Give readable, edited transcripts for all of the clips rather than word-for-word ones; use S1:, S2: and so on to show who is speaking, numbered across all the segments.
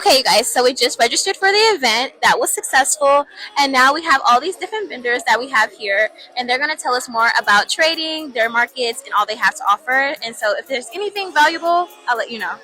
S1: Okay, guys, so we just registered for the event. That was successful. And now we have all these different vendors that we have here. And they're going to tell us more about trading, their markets, and all they have to offer. And so if there's anything valuable, I'll let you know.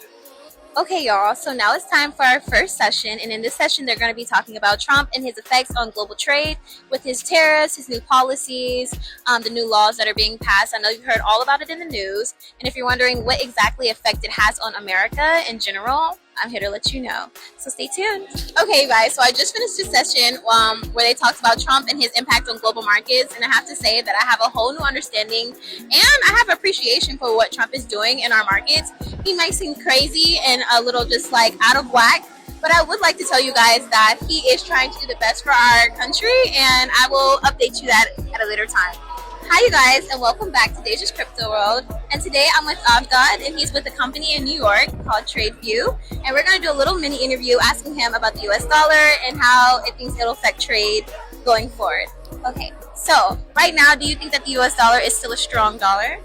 S1: Okay, y'all, so now it's time for our first session. And in this session, they're going to be talking about Trump and his effects on global trade with his tariffs, his new policies, the new laws that are being passed. I know you've heard all about it in the news. And if you're wondering what exactly effect it has on America in general, I'm here to let you know. So stay tuned. Okay, guys, so I just finished a session where they talked about Trump and his impact on global markets. And I have to say that I have a whole new understanding and I have appreciation for what Trump is doing in our markets. He might seem crazy and a little just like out of whack, but I would like to tell you guys that he is trying to do the best for our country, and I will update you that at a later time. Hi you guys, and welcome back to Deja's Crypto World. And today I'm with Avgad, and he's with a company in New York called TradeView. And we're going to do a little mini interview asking him about the US dollar and how it thinks it'll affect trade going forward. Okay, so right now, do you think that the US dollar is still a strong dollar?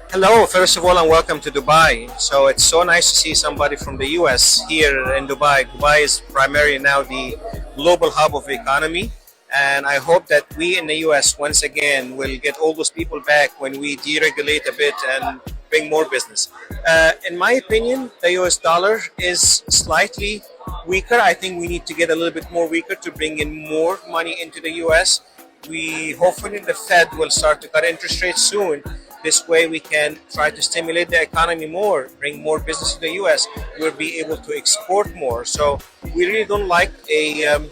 S2: Hello, first of all, and welcome to Dubai. So it's so nice to see somebody from the US here in Dubai. Dubai is primarily now the global hub of the economy. And I hope that we in the US once again will get all those people back when we deregulate a bit and bring more business. In my opinion, the US dollar is slightly weaker. I think we need to get a little bit more weaker to bring in more money into the US. We hopefully the Fed will start to cut interest rates soon. This way we can try to stimulate the economy more, bring more business to the US. We'll be able to export more. So we really don't like a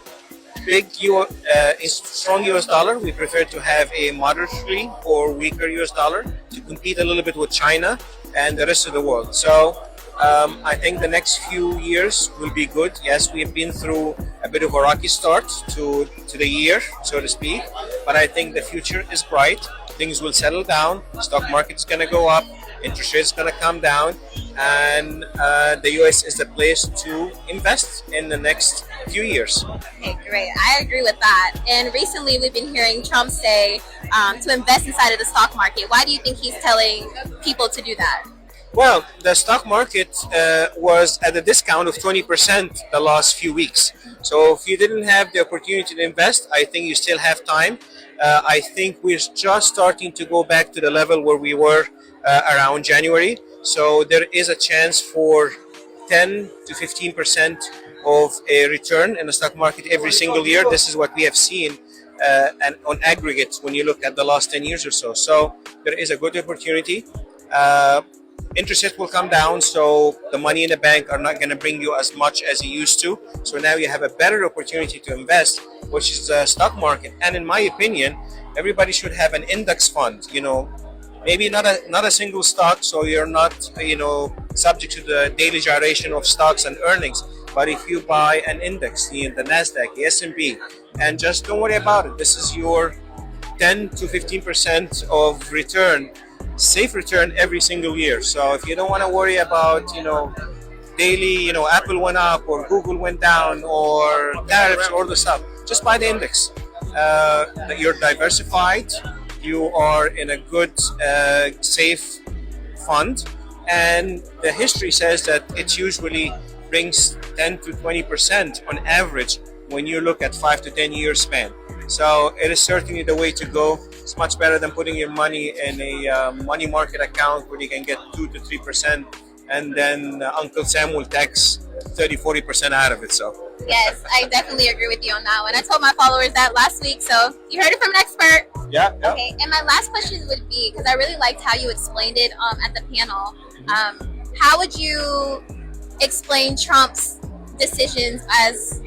S2: strong US dollar. We prefer to have a moderately or weaker US dollar to compete a little bit with China and the rest of the world. So I think the next few years will be good. Yes, we have been through a bit of a rocky start to the year, so to speak, but I think the future is bright. Things will settle down, stock market is going to go up, interest rates going to come down, and the US is the place to invest in the next few years.
S1: Okay, great. I agree with that. And recently we've been hearing Trump say to invest inside of the stock market. Why do you think he's telling people to do that?
S2: Well, the stock market was at a discount of 20% the last few weeks. So if you didn't have the opportunity to invest, I think you still have time. I think we're just starting to go back to the level where we were around January. So there is a chance for 10 to 15% of a return in the stock market every single year. This is what we have seen and on aggregate when you look at the last 10 years or so. So there is a good opportunity. Interest rates will come down, so the money in the bank are not going to bring you as much as it used to. So now you have a better opportunity to invest, which is the stock market. And in my opinion, everybody should have an index fund. You know, maybe not a single stock, so you're not subject to the daily gyration of stocks and earnings. But if you buy an index, the Nasdaq, the S&P, and just don't worry about it. This is your 10 to 15% of return. Safe return every single year. So if you don't want to worry about daily Apple went up or Google went down or tariffs or the stuff, just buy the index. You're diversified, you are in a good safe fund, and the history says that it usually brings 10 to 20% on average when you look at 5 to 10 year span. So it is certainly the way to go. It's much better than putting your money in a money market account where you can get 2 to 3%, and then Uncle Sam will tax 30-40% out of it. So
S1: yes, I definitely agree with you on that one. I told my followers that last week, so you heard it from an expert.
S2: Yeah.
S1: Okay, and my last question would be, because I really liked how you explained it at the panel, how would you explain Trump's decisions as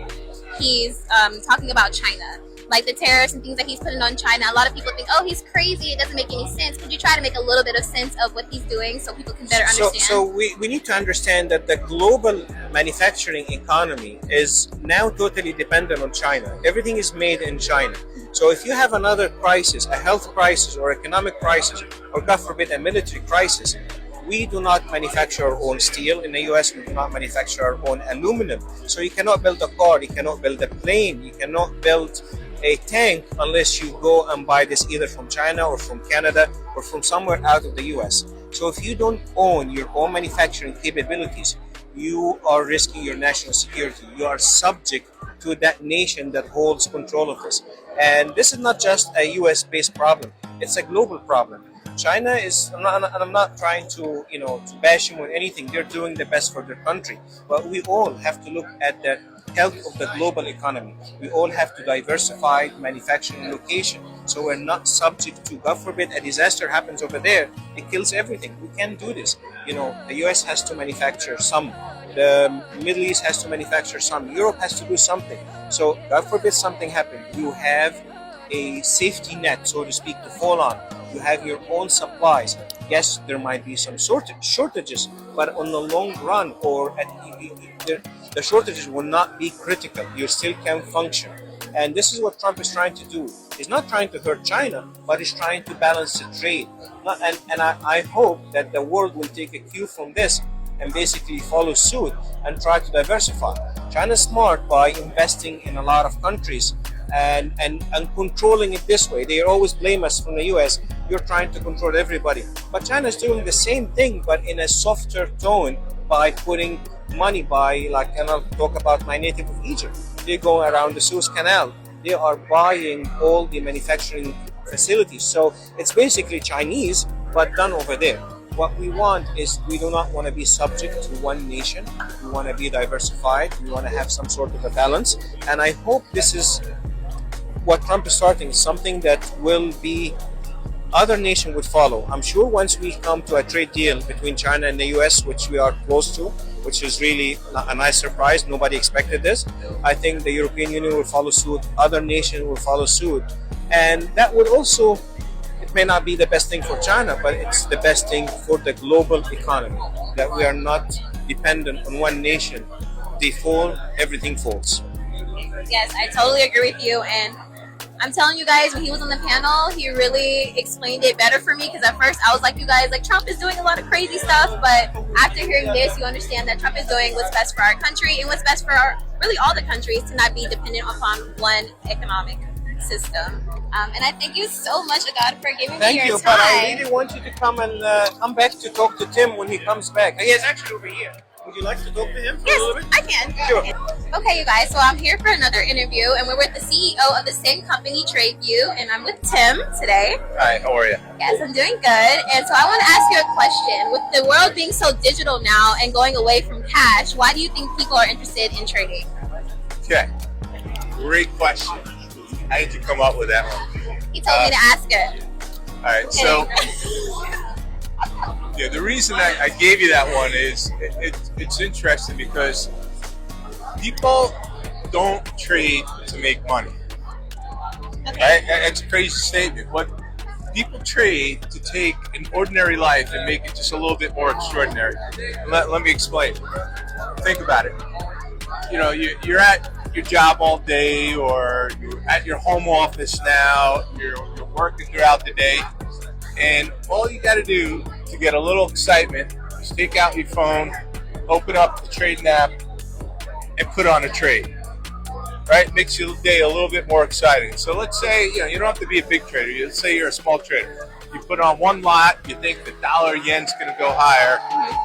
S1: he's talking about China? Like the tariffs and things that he's putting on China. A lot of people think, oh, he's crazy, it doesn't make any sense. Could you try to make a little bit of sense of what he's doing so people can better understand?
S2: So we need to understand that the global manufacturing economy is now totally dependent on China. Everything is made in China. So if you have another crisis, a health crisis or economic crisis, or God forbid a military crisis, we do not manufacture our own steel. In the US, we do not manufacture our own aluminum. So you cannot build a car, you cannot build a plane, you cannot build a tank unless you go and buy this either from China or from Canada or from somewhere out of the US. So if you don't own your own manufacturing capabilities, you are risking your national security. You are subject to that nation that holds control of this. And this is not just a US based problem, it's a global problem. China is, I'm not trying to, to bash them or anything. They're doing the best for their country. But we all have to look at the health of the global economy. We all have to diversify manufacturing location. So we're not subject to, God forbid, a disaster happens over there. It kills everything. We can't do this. The US has to manufacture some. The Middle East has to manufacture some. Europe has to do something. So God forbid something happened. You have a safety net, so to speak, to fall on. You have your own supplies. Yes, there might be some shortages, but on the long run, the shortages will not be critical. You still can function. And this is what Trump is trying to do. He's not trying to hurt China, but he's trying to balance the trade. I hope that the world will take a cue from this and basically follow suit and try to diversify. China's smart by investing in a lot of countries and controlling it this way. They always blame us from the US, you're trying to control everybody. But China's doing the same thing, but in a softer tone by putting money and I'll talk about my native of Egypt. They go around the Suez Canal. They are buying all the manufacturing facilities. So it's basically Chinese, but done over there. What we want is we do not want to be subject to one nation. We want to be diversified. We want to have some sort of a balance. And I hope this is what Trump is starting, something that will be other nation would follow. I'm sure once we come to a trade deal between China and the US, which we are close to, which is really a nice surprise, nobody expected this. I think the European Union will follow suit, other nations will follow suit. And that would also, it may not be the best thing for China, but it's the best thing for the global economy, that we are not dependent on one nation. They fall, everything falls.
S1: Yes, I totally agree with you. And I'm telling you guys, when he was on the panel, he really explained it better for me, because at first I was like you guys, like Trump is doing a lot of crazy stuff, but after hearing this, you understand that Trump is doing what's best for our country and what's best for really all the countries, to not be dependent upon one economic system. And I thank you so much, Agad, for giving me your time.
S2: But I really want you to come back to talk to Tim when he comes back. He is actually over here. Would you like to talk to him for a little bit?
S1: I can.
S2: Sure.
S1: Okay, you guys, so I'm here for another interview, and we're with the CEO of the same company, TradeView, and I'm with Tim today.
S3: Hi, how are you?
S1: Yes, I'm doing good. And so I want to ask you a question. With the world being so digital now and going away from cash, why do you think people are interested in trading?
S3: Okay, great question. How did you come up with that one?
S1: He told me to ask it.
S3: All right, so yeah, the reason I gave you that one is it's interesting because people don't trade to make money.
S1: Okay.
S3: Right? That's a crazy statement, but people trade to take an ordinary life and make it just a little bit more extraordinary. Let me explain. Think about it. You're at your job all day, or you're at your home office now, you're working throughout the day, and all you got to do to get a little excitement is take out your phone, open up the trading app, and put on a trade. Right? Makes your day a little bit more exciting. So let's say, you don't have to be a big trader. Let's say you're a small trader. You put on one lot, you think the dollar yen's going to go higher,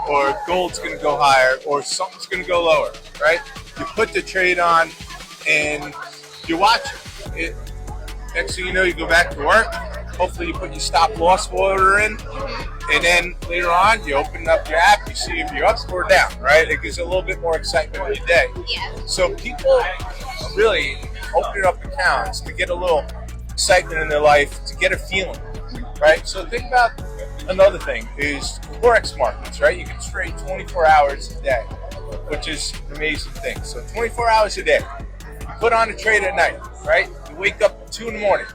S3: or gold's going to go higher, or something's going to go lower, right? You put the trade on, and you watch it. Next thing you know, you go back to work. Hopefully you put your stop loss order in, and then later on you open up your app, you see if you're up or down, right? It gives a little bit more excitement in your day.
S1: Yeah.
S3: So people really open up accounts to get a little excitement in their life, to get a feeling, right? So think about another thing is Forex markets, right? You can trade 24 hours a day, which is an amazing thing. So 24 hours a day. You put on a trade at night, right? You wake up at 2 in the morning.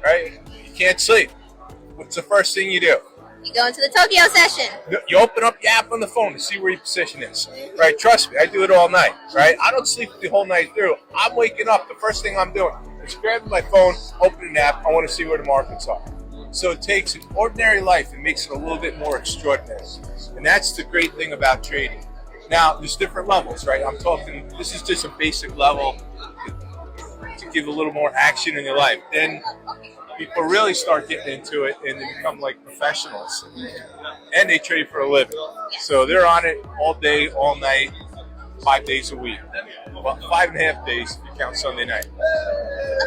S3: Right? You can't sleep. What's the first thing you do?
S1: You go into the Tokyo session.
S3: You open up your app on the phone to see where your position is. Right? Trust me, I do it all night. Right? I don't sleep the whole night through. I'm waking up. The first thing I'm doing is grabbing my phone, opening an app. I want to see where the markets are. So it takes an ordinary life and makes it a little bit more extraordinary. And that's the great thing about trading. Now, there's different levels, right? I'm talking, this is just a basic level to give a little more action in your life. Then people really start getting into it and they become like professionals, and they trade for a living. So they're on it all day, all night, 5 days a week. Well, 5.5 days if you count Sunday night.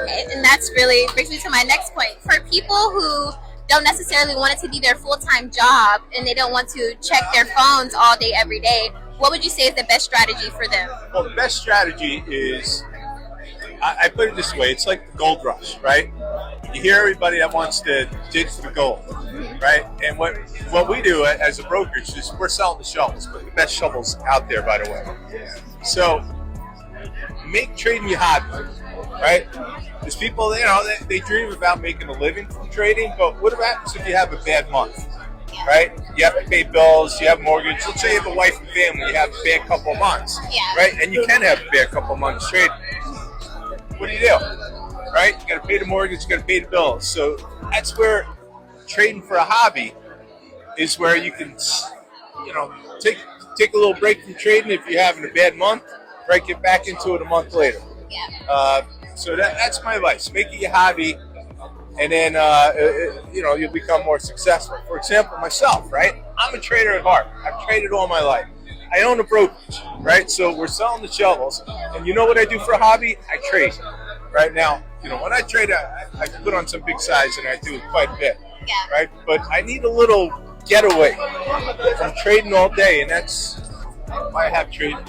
S1: Okay, and that's really brings me to my next point. For people who don't necessarily want it to be their full-time job and they don't want to check their phones all day, every day, what would you say is the best strategy for them?
S3: Well, the best strategy is, I put it this way, it's like the gold rush, right? You hear everybody that wants to dig for the gold, right? And what we do as a brokerage is we're selling the shovels, but the best shovels out there, by the way. So make trading your hobby, right? There's people, they dream about making a living from trading, but what happens if you have a bad month, right? You have to pay bills, you have mortgage. Let's say you have a wife and family, you have a bad couple of months, right? And you can have a bad couple of months trading. What do you do, right? You got to pay the mortgage, you got to pay the bills. So that's where trading for a hobby is where you can, take a little break from trading if you're having a bad month, right? Get back into it a month later. So that's my advice. Make it your hobby, and then you'll become more successful. For example, myself, right? I'm a trader at heart. I've traded all my life. I own a brokerage, right? So we're selling the shovels, and you know what I do for a hobby? I trade. Right now, when I trade, I put on some big size, and I do quite a bit, right? But I need a little getaway from trading all day, and that's why I have trading.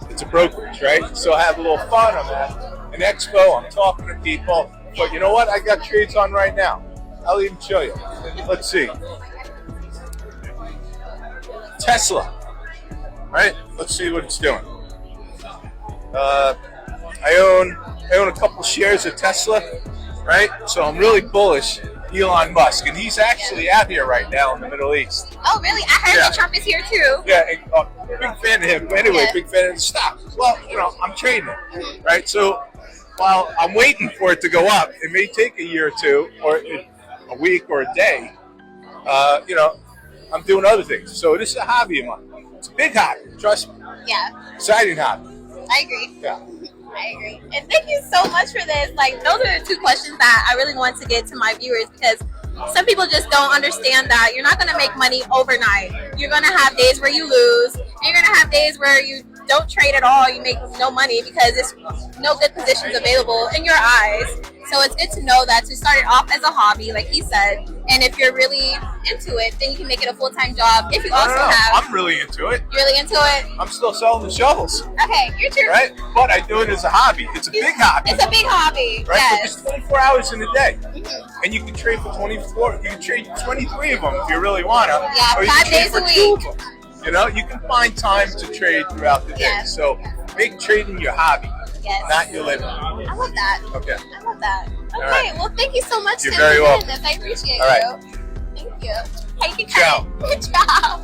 S3: It's a brokerage, right? So I have a little fun. I'm at an expo. I'm talking to people. But you know what? I got trades on right now. I'll even show you. Let's see. Tesla. Right? Let's see what it's doing. I own a couple shares of Tesla, right? So I'm really bullish Elon Musk, and he's actually out here right now in the Middle East.
S1: Oh, really? I heard that Trump is here too.
S3: Yeah, big fan of him. But anyway, big fan of the stock. Well, I'm trading it, right? So while I'm waiting for it to go up, it may take a year or two, or a week or a day. I'm doing other things. So this is a hobby of mine. It's a big hobby, trust me.
S1: Yeah.
S3: Exciting hobby.
S1: I agree.
S3: Yeah.
S1: I agree. And thank you so much for this. Like, those are the two questions that I really want to get to my viewers, because some people just don't understand that you're not going to make money overnight. You're going to have days where you lose, and you're going to have days where you don't trade at all. You make no money because there's no good positions available in your eyes. So it's good to know that to start it off as a hobby, like he said, and if you're really into it, then you can make it a full-time job. If you also have...
S3: I'm really into it.
S1: You're really into it?
S3: I'm still selling the shovels.
S1: Okay, you're true.
S3: Right? But I do it as a hobby. It's a big hobby.
S1: It's a big hobby,
S3: right?
S1: Yes.
S3: But there's 24 hours in a day. Mm-hmm. And you can trade for 24. You can trade 23 of them if you really want to.
S1: Yeah,
S3: or you
S1: 5
S3: can
S1: days
S3: trade
S1: a
S3: for 2
S1: week.
S3: of them. You can find time to trade throughout the day.
S1: Yes.
S3: So make trading your hobby, not your living.
S1: I love that.
S3: Okay.
S1: I love that. Okay,
S3: right.
S1: Well, thank you so much.
S3: You're very welcome.
S1: I appreciate
S3: All right.
S1: you. Thank you. Hey, you can
S3: Ciao.
S1: Ciao.